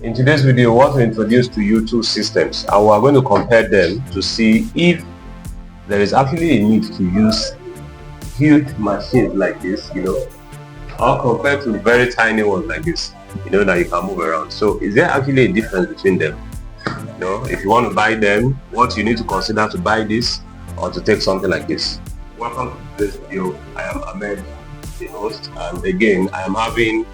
In today's video, we want to introduce to you two systems, and we are going to compare them to see if there is actually a need to use huge machines like this, or compared to very tiny ones like this, that you can move around. So is there actually a difference between them? If you want to buy them, what you need to consider to buy this or to take something like this. Welcome to this video. I am Ahmed, the host, and again I am having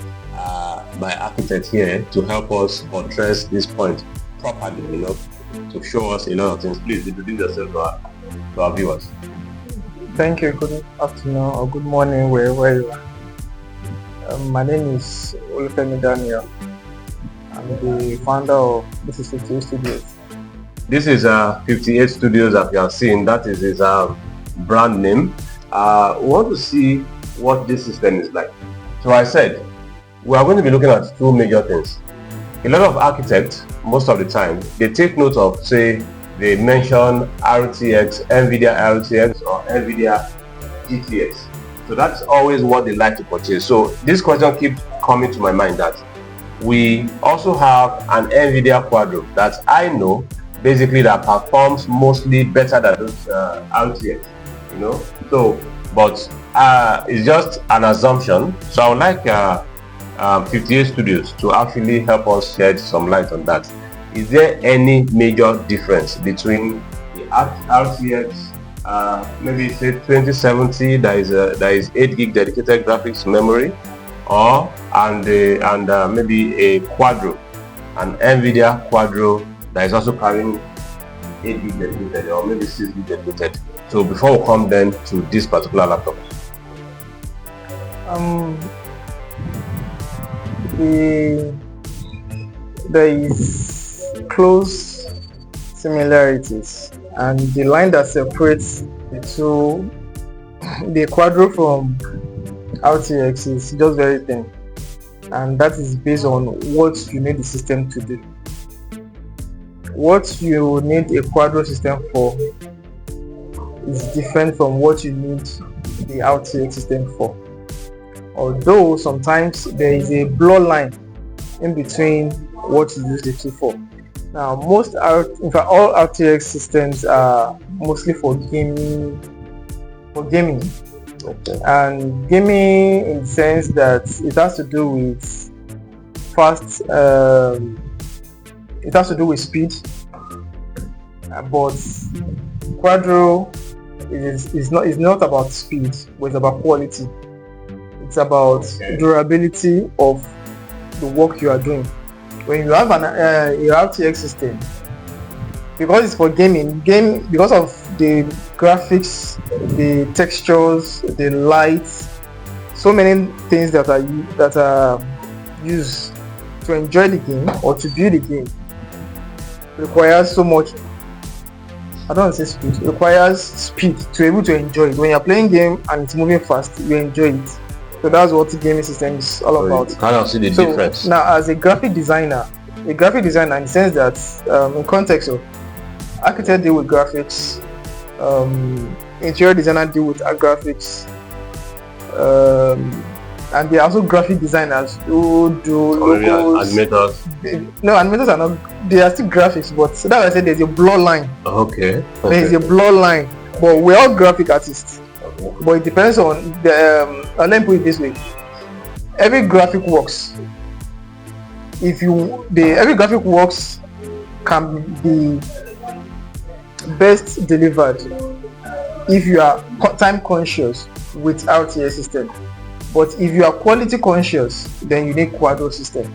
my architect here to help us address this point properly, to show us a lot of things. Please introduce yourself to our viewers. Thank you. Good afternoon or good morning, wherever you are. My name is Olufemi Daniel. I'm the founder of this is 58 Studios. This is 58 Studios, as you have seen. That is his brand name. We want to see what this system is like. So I said we are going to be looking at two major things. A lot of architects, most of the time, they take note of, say, they mention RTX, Nvidia RTX or Nvidia GTX. So that's always what they like to purchase. So this question keeps coming to my mind, that we also have an Nvidia Quadro that I know basically that performs mostly better than those RTX, So, but it's just an assumption. So I would like 58 Studios to actually help us shed some light on that. Is there any major difference between the RTX, maybe say 2070, that is 8 gig dedicated graphics memory, and maybe a Quadro, an Nvidia Quadro that is also carrying 8 gig dedicated or maybe 6 gig dedicated? So before we come then to this particular laptop. There is close similarities, and the line that separates the Quadro from RTX is just very thin, and that is based on what you need the system to do. What you need a Quadro system for is different from what you need the RTX system for. Although sometimes there is a blur line in between what you use the two for. Now, all RTX systems are mostly for gaming. Okay. And gaming in the sense that it has to do with it has to do with speed. But Quadro is not about speed, but it's about quality. It's about durability of the work you are doing. When you have an RTX system, because it's for gaming, because of the graphics, the textures, the lights, so many things that are used to enjoy the game or to build the game requires so much. I don't want to say speed. It requires speed to be able to enjoy it. When you're playing game and it's moving fast, you enjoy it. So that's what the gaming system is all about. You cannot see the difference. Now, as a graphic designer in the sense that in context of architect deal with graphics, interior designer deal with graphics, and there are also graphic designers who do logos. Animators. No, animators are not. They are still graphics, but so that I said there's a blur line. Okay. There is a blur line, but we're all graphic artists. But it depends on the. Let me put it this way: every graphic works. Every graphic works can be best delivered if you are time conscious with RTX system. But if you are quality conscious, then you need Quadro system.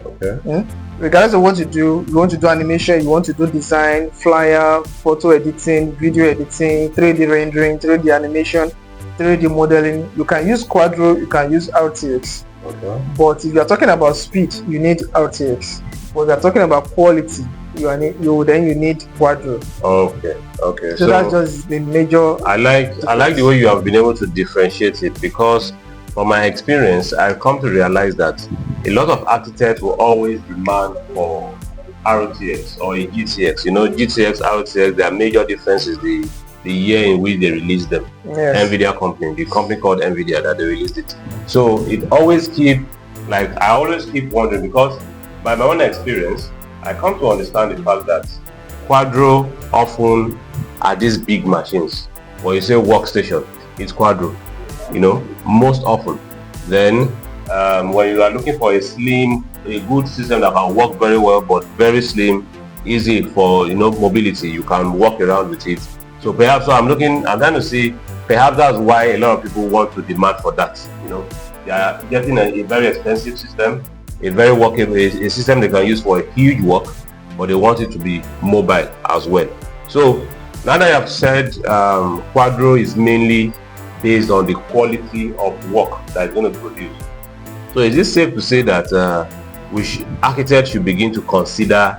Okay. Regardless of what you do, you want to do animation, you want to do design, flyer, photo editing, video editing, 3D rendering, 3D animation, 3D modeling, you can use Quadro, you can use RTX. Okay. But if you are talking about speed, you need RTX. But if you are talking about quality, you need Quadro. Okay. So that's just the major. I like the way you have been able to differentiate it, because from my experience, I've come to realize that a lot of architects will always demand for RTX or a GTX. GTX, RTX, their major difference is the year in which they released them. Yes. Nvidia company, the company called Nvidia that they released it. So it always I always keep wondering, because by my own experience, I come to understand the fact that Quadro often are these big machines. When you say workstation, it's Quadro, most often. Then when you are looking for a good system that can work very well but very slim, easy for mobility, you can walk around with it. So perhaps I'm trying to see, perhaps that's why a lot of people want to demand for that. They are getting a very expensive system, a very workable, a system they can use for a huge work, but they want it to be mobile as well. So now that I have said Quadro is mainly based on the quality of work that it's going to produce. So is it safe to say that architects should begin to consider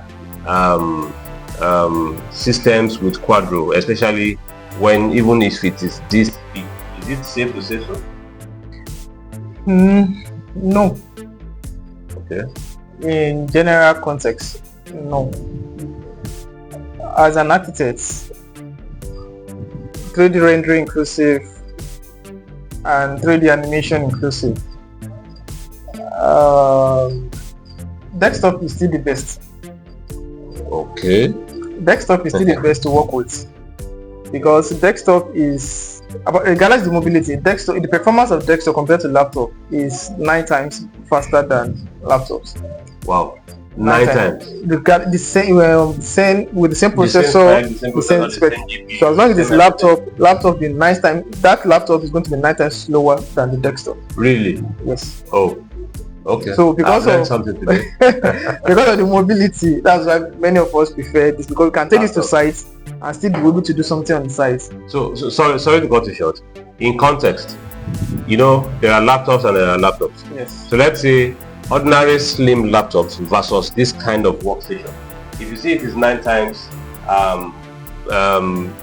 systems with Quadro, especially even if it is this big? Is it safe to say so? No. Okay. In general context, no. As an architect, 3D rendering inclusive and 3D animation inclusive, desktop is still the best. Okay. Desktop is still the best to work with, because desktop is, regardless of the mobility, the performance of desktop compared to laptop is 9 times faster than laptops. Wow. 9 times. The same with the same processor, the same spec. So as long as it's laptop being 9 times, that laptop is going to be 9 times slower than the desktop. Really? Yes. Oh. Okay. So because of something today. because of the mobility, that's why many of us prefer this, because we can take this to site and still be able to do something on the site. So sorry to cut you short. In context, there are laptops and there are laptops. Yes. So let's say ordinary slim laptops versus this kind of workstation. If you see it is 9 times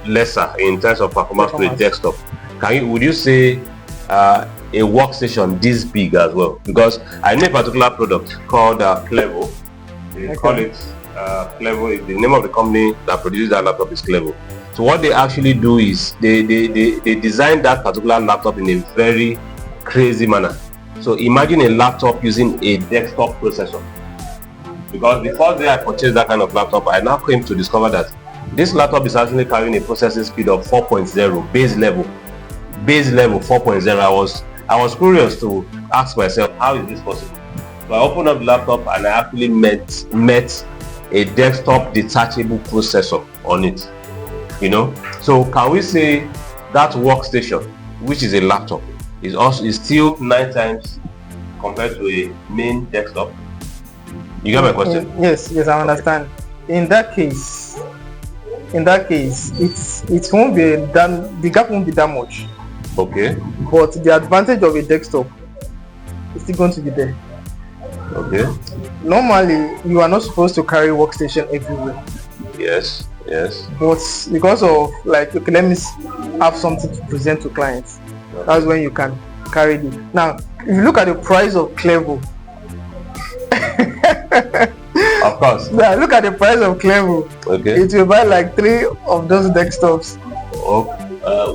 lesser in terms of performance to a desktop, would you say a workstation this big as well? Because I know a particular product called Clevo. They call it Clevo. The name of the company that produces that laptop is Clevo. So what they actually do is they design that particular laptop in a very crazy manner. So imagine a laptop using a desktop processor. Because the first day I purchased that kind of laptop, I now came to discover that this laptop is actually carrying a processing speed of 4.0 base level 4.0. I was curious to ask myself, how is this possible? So I opened up the laptop and I actually met a desktop detachable processor on it. So can we say that workstation, which is a laptop, is still 9 times compared to a main desktop? You get my question? Yes, I understand. In that case, it won't be the gap won't be that much. Okay. But the advantage of a desktop is still going to be there. Okay. Normally, you are not supposed to carry workstation everywhere. Yes. But because of okay, let me have something to present to clients. That's when you can carry it. Now, if you look at the price of Clevo, of course. Yeah, look at the price of Clevo. Okay. It will buy like 3 of those desktops. Okay.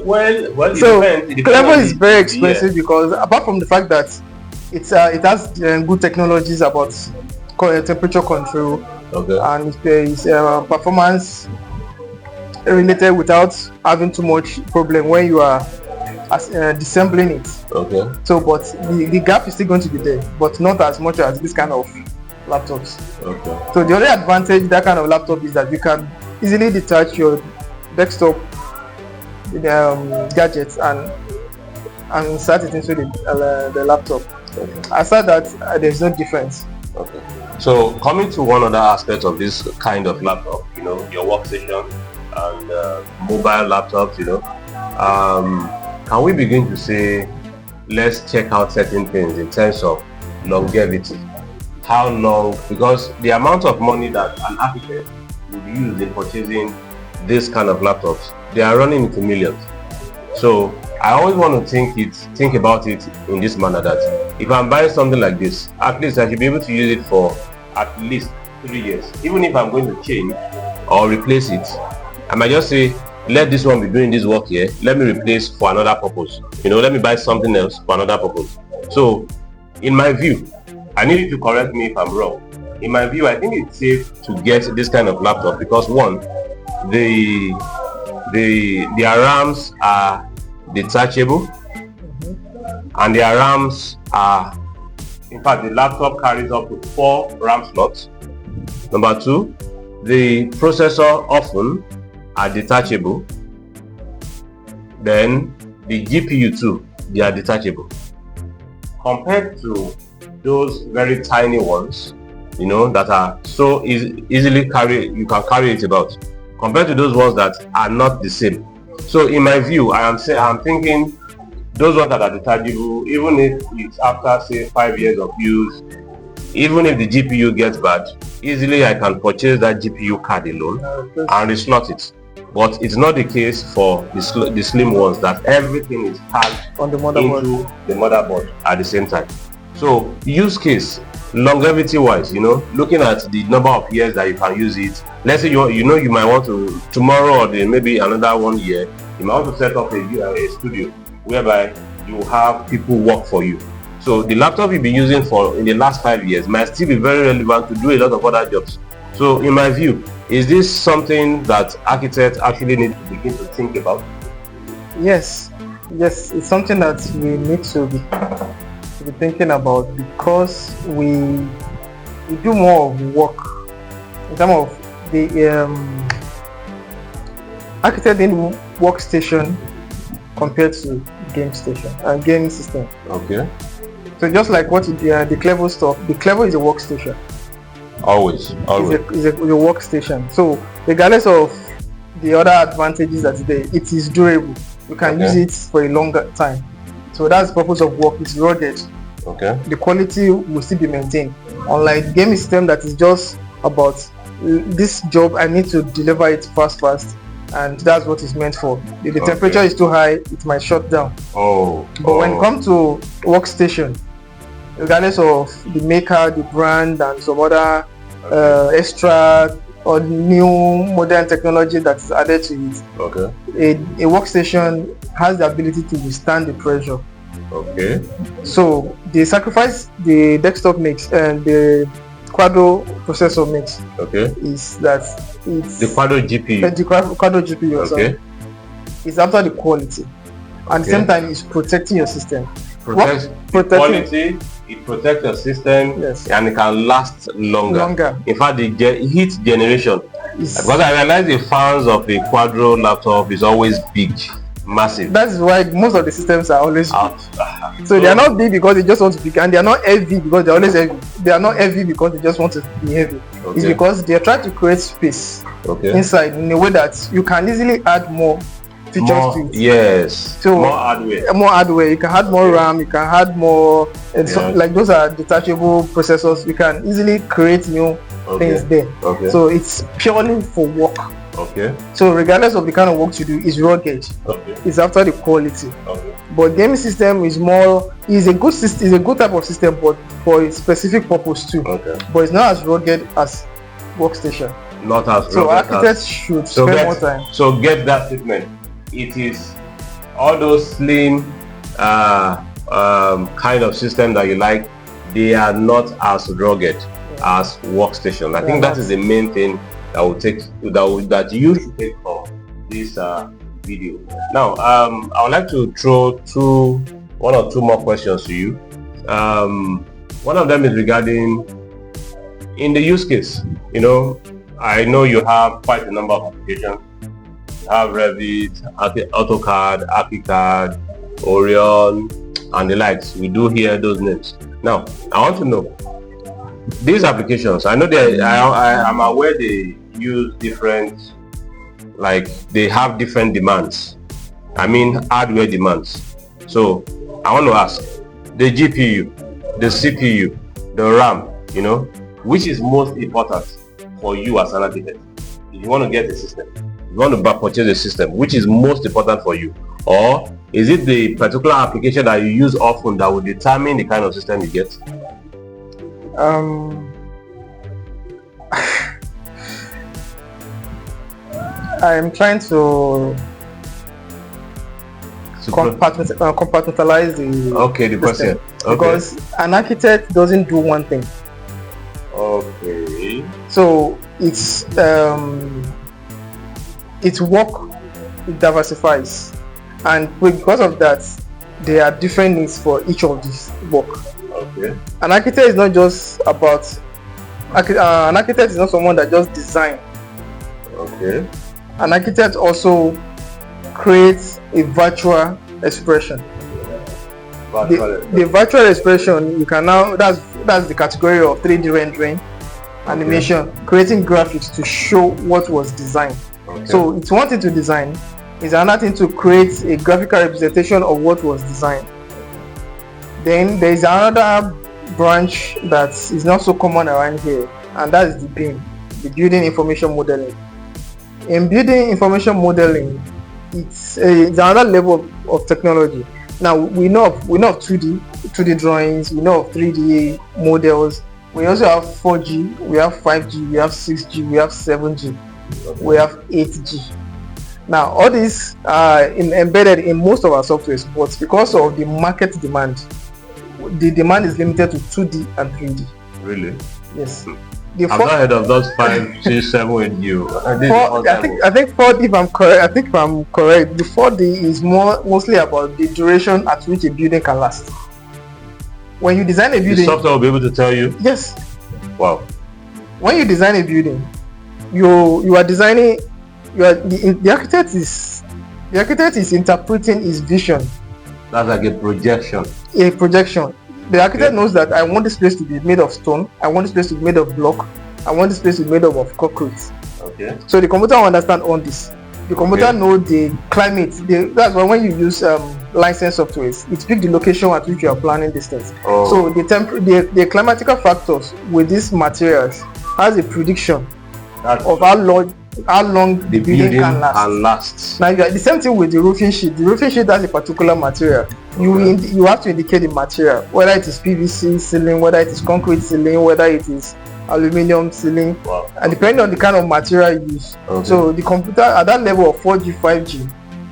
Well. So Clevo is very expensive because apart from the fact that it has good technologies about temperature control, okay, and it's performance related without having too much problem when you are disassembling it. Okay. So, but the gap is still going to be there, but not as much as this kind of laptops. Okay. So the only advantage that kind of laptop is that you can easily detach your desktop gadgets and insert it into the laptop. Okay. Aside that, there's no difference. Okay. So coming to one other aspect of this kind of laptop, your workstation and mobile laptops, can we begin to say, let's check out certain things in terms of longevity? How long? Because the amount of money that an architect would use in purchasing this kind of laptops, they are running into millions. So I always want to think about it in this manner, that if I'm buying something like this, at least I should be able to use it for at least 3 years. Even if I'm going to change or replace it, I might just say, let this one be doing this work here, let me replace for another purpose. Let me buy something else for another purpose. So in my view, I need you to correct me if I'm wrong. in my view, I think it's safe to get this kind of laptop because one, their RAMs are detachable, and their RAMs are, in fact, the laptop carries up to 4 RAM slots. Number 2, the processor often are detachable. Then the GPU too, they are detachable. Compared to those very tiny ones, you know, that are so easily you can carry it about, compared to those ones that are not the same. So in my view, I'm thinking those ones that are detachable, even if it's after say 5 years of use, even if the GPU gets bad, easily I can purchase that GPU card alone and reslot it. But it's not the case for the slim ones that everything is packed on the motherboard into the motherboard at the same time. So use case, longevity wise, you know, looking at the number of years that you can use it. Let's say you might want to tomorrow or maybe another 1 year, you might want to set up a studio whereby you have people work for you. So the laptop you've been using for in the last 5 years might still be very relevant to do a lot of other jobs. So in my view, is this something that architects actually need to begin to think about? Yes, it's something that we need to be thinking about, because we do more of work in terms of the architect in workstation compared to game station and game system. Okay. So just like what the Quadro stuff, the Quadro is a workstation. Always. Is a workstation. So regardless of the other advantages that is there, it is durable. You can use it for a longer time. So that's the purpose of work. It's rugged. Okay. The quality will still be maintained. Unlike game system that is just about this job, I need to deliver it fast, and that's what it's meant for. If the temperature is too high, it might shut down. But when it comes to workstation, regardless of the maker, the brand, and some other extra or new modern technology that is added to it, a workstation has the ability to withstand the pressure. So the sacrifice the desktop makes and the Quadro processor makes is that it's the Quadro GPU. The Quadro GPU is after the quality, and at the same time it's protecting your system. Protects quality, it protects your system, and it can last longer. In fact, the heat generation, because I realize the fans of a Quadro laptop is always big, massive. That is why most of the systems are always big. So they are not big because they just want to be, and they are not heavy because they are always heavy. They are not heavy because they just want to be heavy. It's because they are trying to create space inside in a way that you can easily add more features to it. So more hardware. You can add more RAM, you can add more, and so, like those are detachable processors. You can easily create new things there. So it's purely for work. So regardless of the kind of work you do, it's rugged. It's after the quality. But gaming system is a good system, is a good type of system, but for a specific purpose too. But it's not as rugged as workstation. Not as so architects should spend more time. So get that statement. It is all those slim kind of system that you like, they are not as rugged as workstation. I think that is the main thing that will that you should take from this video. Now I would like to throw one or two more questions to you. One of them is regarding in the use case. You know, I know you have quite a number of applications. You have Revit, AutoCAD, ArchiCAD, Orion, and the likes. We do hear those names. Now, I want to know these applications. I know I'm aware they use different, like they have different demands. I mean, hardware demands. So I want to ask the GPU, the CPU, the RAM. You know, which is most important for you as an architect? If you want to get a system, you want to purchase a system, which is most important for you? Or is it the particular application that you use often that will determine the kind of system you get? I'm trying to compartmentalize the question. Because an architect doesn't do one thing. So its work, it diversifies, and because of that, there are different needs for each of these work. Okay. An architect is not just about an architect is not someone that just design. Okay. An architect also creates a virtual expression. The virtual expression, you can now, that's the category of 3D rendering, animation, creating graphics to show what was designed. Okay. So it's one thing to design, it's another thing to create a graphical representation of what was designed. Then there is another branch that is not so common around here, and that is the BIM, the building information modeling. In building information modeling, it's another level of technology. Now we know of 2D drawings, we know of 3D models. We also have 4G, we have 5G, we have 6G, we have 7G, we have 8G. Now all these are embedded in most of our softwares, but because of the market demand, the demand is limited to 2D and 3D. Really? Yes. I've not heard of those 5G, 7 with you. I think 4D, if I'm correct, the 4D is mostly about the duration at which a building can last. When you design a building, the software will be able to tell you? Yes. Wow. When you design a building, you are designing, the architect is interpreting his vision. That's like a projection. A projection. The architect knows that I want this place to be made of stone, I want this place to be made of block, I want this place to be made of concrete. Okay. So the computer will understand all this. The computer knows the climate. That's why when you use licensed softwares, it picks the location at which you are planning this thing. So the climatical factors with these materials has a prediction of how long the building can last. Now the same thing with the roofing sheet. The roofing sheet has a particular material. You have to indicate the material, whether it is PVC ceiling, whether it is concrete ceiling, whether it is aluminum ceiling, and depending on the kind of material you use. So the computer at that level of 4G, 5G,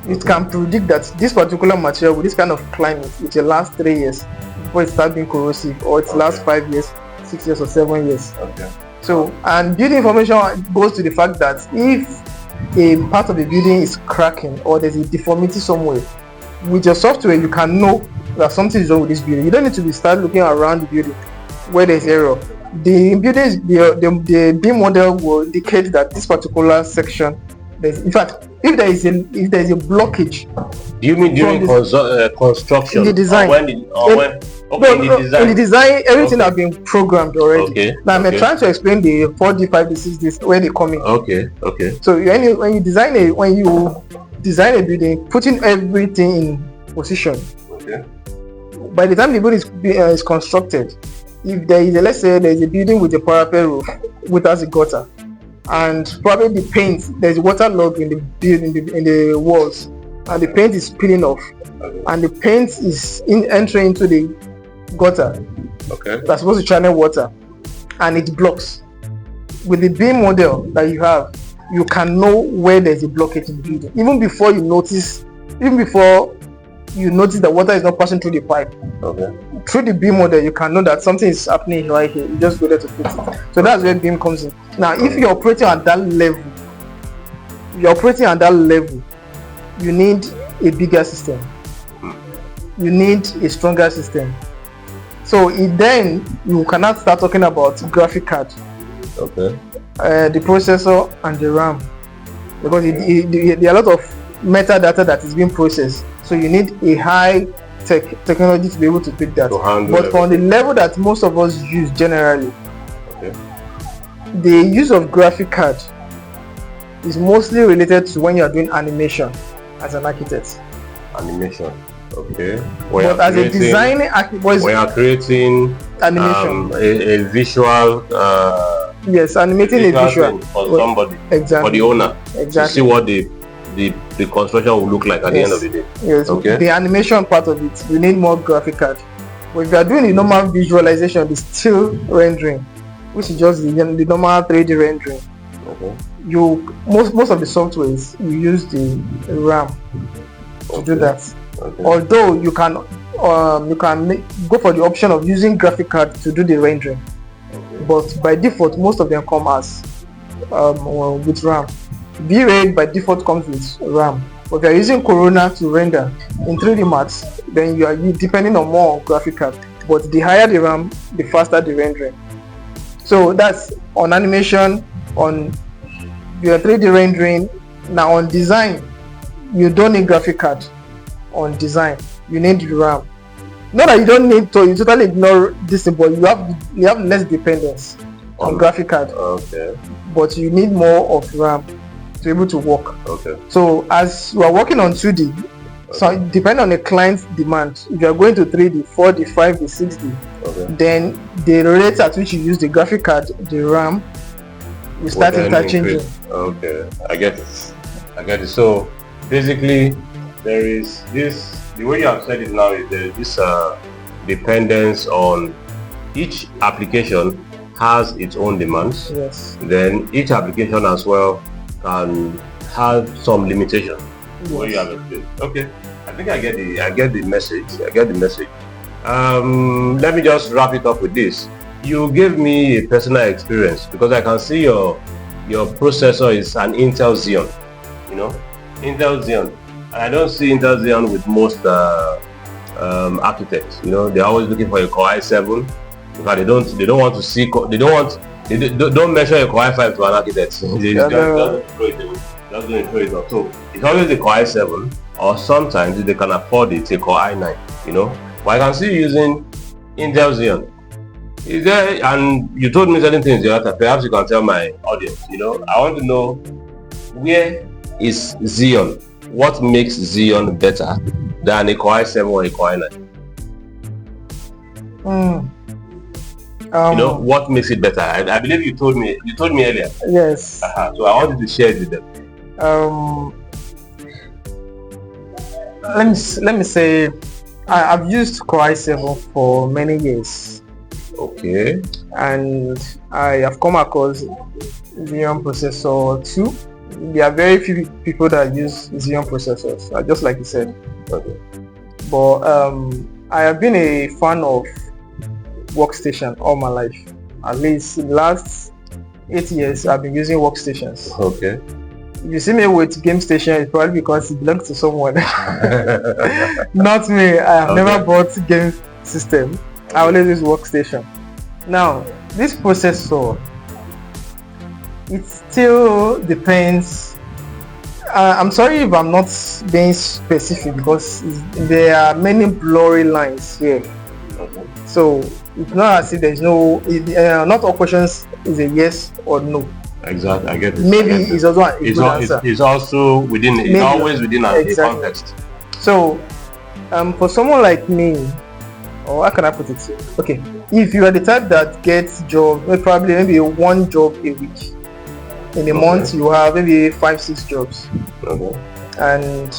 it can predict that this particular material with this kind of climate, it will last 3 years before it starts being corrosive, or it lasts 5 years, 6 years, or 7 years. So, and building information goes to the fact that if a part of the building is cracking or there's a deformity somewhere, with your software you can know that something is wrong with this building. You don't need to start looking around the building where there's error. The building, the BIM model will indicate that this particular section, in fact, if there is a blockage. Do you mean during construction? In the design. In the design, everything has been programmed already. Now I'm trying to explain the 4D, 5D, 6D where they come in. Okay. So when you design a building, putting everything in position. By the time the building is constructed, if there is let's say there is a building with a parapet roof without a gutter, and probably the paint, there's water log in the building, in the walls, and the paint is peeling off, and the paint is entering into the gutter that's supposed to channel water, and it blocks. With the BIM model that you have, you can know where there's a blockage in the building even before you notice that water is not passing through the pipe. Through the BIM model, you can know that something is happening right here. You just go there to fix it. So that's where BIM comes in. Now, if you're operating at that level, you need a bigger system. You need a stronger system. So then you cannot start talking about graphic card, the processor and the RAM, because there are a lot of metadata that is being processed. So you need a high technology to be able to pick that. But from the level that most of us use generally, the use of graphic card is mostly related to when you are doing animation as an architect. Animation. But as a designer, we are creating animation, a visual. Yes, animating a visual for somebody, for the owner, to see what the construction will look like at the end of the day. Yes, the animation part of it, you need more graphic card. But if you are doing the normal visualization, the still rendering, which is just the normal 3D rendering, most of the softwares you use the RAM to do that. Although you can go for the option of using graphic card to do the rendering. but by default most of them come as with RAM. V-Ray by default comes with RAM, but if you're using Corona to render in 3D Max, then you depending on more graphic card, but the higher the RAM, the faster the rendering. So that's on animation, on your 3D rendering. Now on design, you don't need graphic card. On design, you need RAM. Not that you don't need to, you totally ignore this, but you have less dependence on graphic card. Okay. But you need more of RAM to be able to work. Okay. So as you are working on 2D, so depending on the client's demand, if you are going to 3D, 4D, 5D, 6D, then the rate at which you use the graphic card, the RAM, will start interchanging. Okay, I get it. So basically, there is this. The way you have said it now is there is this dependence on each application has its own demands. Yes. Then each application as well can have some limitation. Yes. What you have explained. Okay. I think I get the message. Let me just wrap it up with this. You gave me a personal experience because I can see your processor is an Intel Xeon. You know, Intel Xeon. I don't see Intel Xeon with most architects. You know, they're always looking for a Core i7. Because they don't want to see. They don't measure a Core i5 to an architect. They just throw it up. So it's always a Core i7, or sometimes if they can afford it, a Core i9. You know, but I can see you using Intel Xeon. Is there? And you told me certain things the other time. Perhaps you can tell my audience. You know, I want to know where is Xeon. What makes Xeon better than a Core i7 or a Core i9? You know, what makes it better? I believe you told me earlier. Yes. So I wanted to share it with them. Let me say, I've used Core i7 for many years. Okay. And I have come across Xeon processor too. There are very few people that use Xeon processors, just like you said. Okay. But I have been a fan of workstation all my life. At least the last 8 years I've been using workstations. Okay. If you see me with game station, it's probably because it belongs to someone. Not me. I have never bought game system. I always use workstation. Now this processor, it still depends. I'm sorry if I'm not being specific because there are many blurry lines here. So it's not as if there's no, not all questions is a yes or no. Exactly, I get it. Maybe it's also a good answer. It's also within, it's always within a context. So for someone like me, or how can I put it? Okay, if you are the type that gets job, probably maybe one job a week. In a month you have maybe 5-6 jobs. Okay. And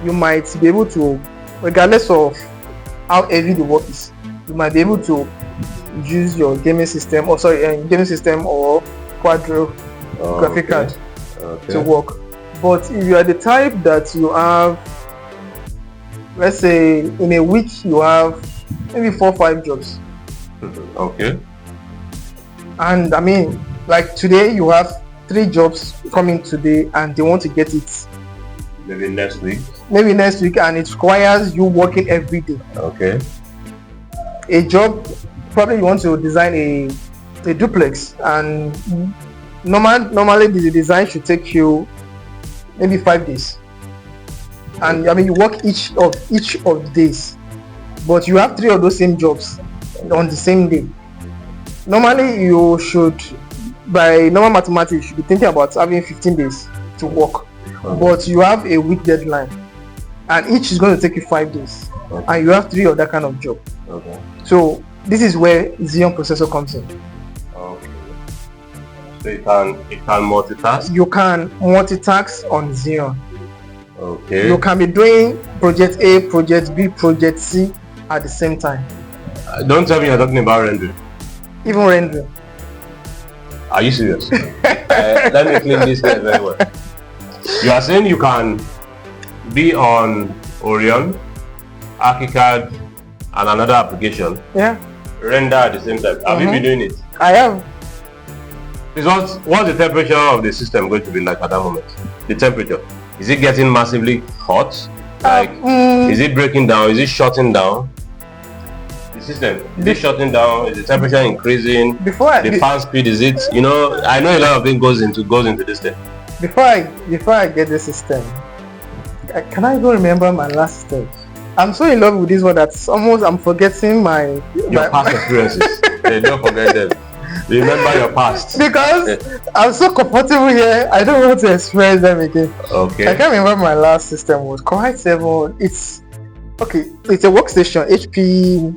you might be able to, regardless of how heavy the work is, you might be able to use your gaming system or Quadro graphic card to work. But if you are the type that you have, let's say in a week you have maybe 4 or 5 jobs. Okay. And I mean, like today you have 3 jobs coming today and they want to get it maybe next week, and it requires you working every day. Okay. A job, probably you want to design a duplex, and normally the design should take you maybe 5 days, and I mean you work each of the days, but you have 3 of those same jobs on the same day. Normally you should, by normal mathematics, you should be thinking about having 15 days to work. But you have a week deadline, and each is going to take you 5 days, and you have 3 of that kind of job. Okay. So this is where Xeon processor comes in. Okay. So it can multitask. You can multitask on Xeon. Okay. You can be doing project A, project B, project C at the same time. Don't tell me you're talking about rendering. Even rendering. Are you serious? Let me clean this here very well. You are saying you can be on Orion, ArchiCAD, and another application. Yeah. render at the same time. Have you been doing it? I have. What's the temperature of the system going to be like at that moment? The temperature. Is it getting massively hot? Like, is it breaking down? Is it shutting down? The system, is it shutting down? Is the temperature increasing? The fan speed, is it? You know, I know a lot of things goes into this thing. Before I get the system, can I even remember my last system? I'm so in love with this one that almost I'm forgetting your past experiences. Don't forget them. Remember your past. Because I'm so comfortable here, I don't want to experience them again. Okay. I can't remember my last system was Core i7. It's a workstation, HP.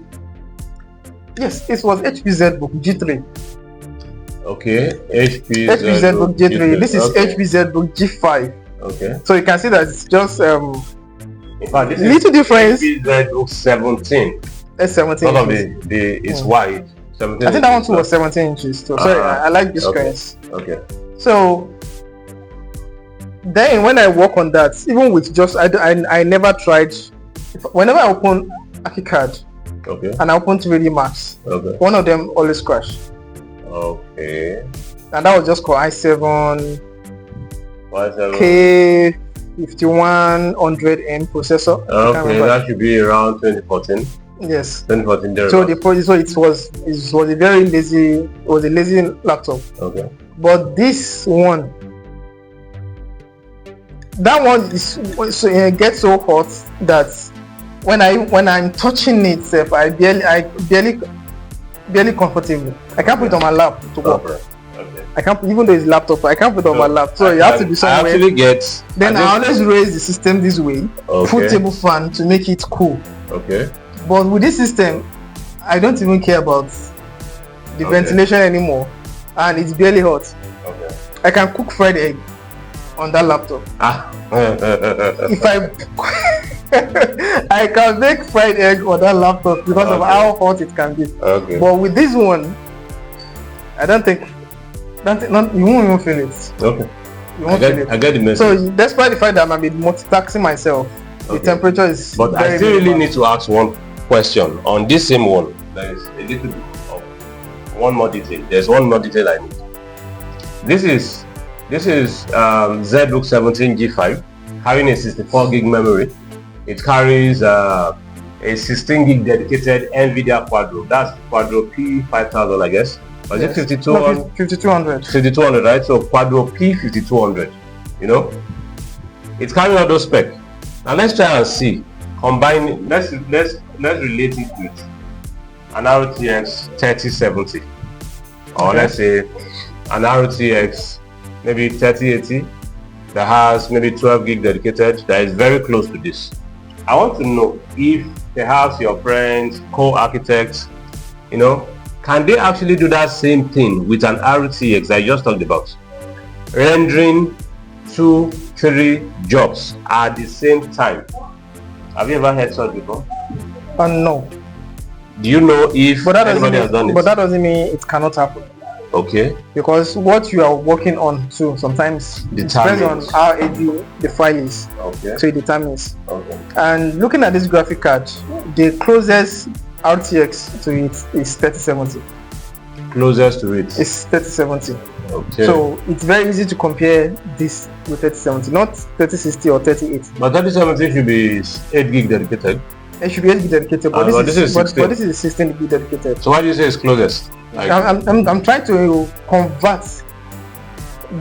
Yes, it was HP Zbook G3. Okay, HP Zbook G3. This is HP Zbook G5. Okay. So you can see that it's just in fact, this little difference. HP Zbook 17. S17. All of it's wide. 17 I think that one too was 17 inches too. Sorry, I like this screens. Okay. So then when I work on that, even with just I never tried. Whenever I open ArchiCAD, okay, and I open 3D Max, okay, one of them always crash. Okay. And that was just Core i7 K5100M processor. Okay, that should be around 2014. Yes. 2014. So it was a very lazy. It was a lazy laptop. Okay. But this one, that one it gets so hot that when I'm touching it, I barely comfortable. I can't put it on my lap to work. Okay. I can't, even though it's laptop, I can't put it on my lap. So you have to be somewhere. I always raise the system this way. Okay. Put table fan to make it cool. Okay. But with this system, I don't even care about the ventilation anymore, and it's barely hot. Okay. I can cook fried egg on that laptop. If I can make fried egg on that laptop because of how hot it can be. Okay. But with this one, I don't think you won't even feel it. Okay. You won't feel it. I get the message. So despite the fact that I might be multitasking myself, the temperature is. But very, I still really need to ask one question on this same one. There is a little bit of one more detail. There's one more detail I need. This is Zbook 17 G5 having a 64 gig memory. It carries a 16 gig dedicated Nvidia Quadro. That's Quadro P5000, I guess. Or is it 5200? No, 5200. 5200, right? So Quadro P5200. You know, it's carrying all those specs. Now let's try and see. Combine it. Let's relate it with an RTX 3070, or let's say an RTX maybe 3080 that has maybe 12 gig dedicated, that is very close to this. I want to know if perhaps your friends, co-architects, you know, can they actually do that same thing with an RTX I just talked about, rendering 2-3 jobs at the same time? Have you ever heard such before? No. Do you know if anybody has done it? But that doesn't mean it cannot happen. Okay. Because what you are working on too sometimes depends on how heavy the file is. Okay. So it determines. Okay. And looking at this graphic card, the closest RTX to it is 3070. Closest to it is 3070. Okay. So it's very easy to compare this with 3070, not 3060 or 3080. But 3070 should be 8 gig dedicated. It should be 8 gig dedicated, but this is 16 gig dedicated. So why do you say it's closest? Like, I'm trying to convert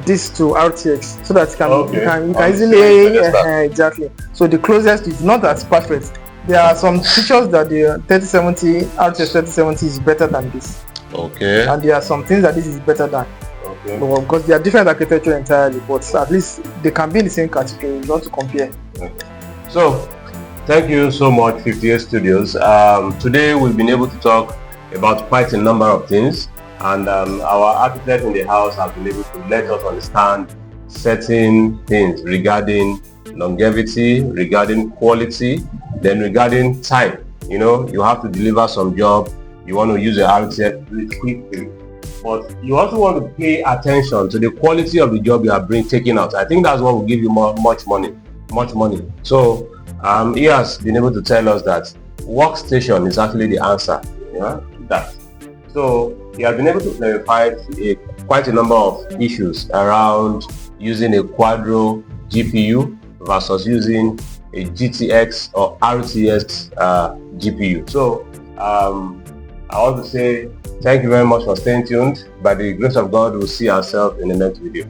this to RTX so that you can easily exactly. So the closest is not as perfect. There are some features that the 3070 RTX 3070 is better than this. Okay. And there are some things that this is better than. Okay. Well, because they are different architecture entirely, but at least they can be in the same category, not to compare. Okay. So, thank you so much, 58 Studios. Today we've been able to talk about quite a number of things, and our architects in the house have been able to let us understand certain things regarding longevity, regarding quality, then regarding time. You know, you have to deliver some job, you want to use the RTX quickly, but you also want to pay attention to the quality of the job you are taking out. I think that's what will give you much money. So he has been able to tell us that workstation is actually the answer. Yeah? that. So he has been able to clarify quite a number of issues around using a Quadro GPU versus using a GTX or RTX GPU. So I want to say thank you very much for staying tuned. By the grace of God, we'll see ourselves in the next video.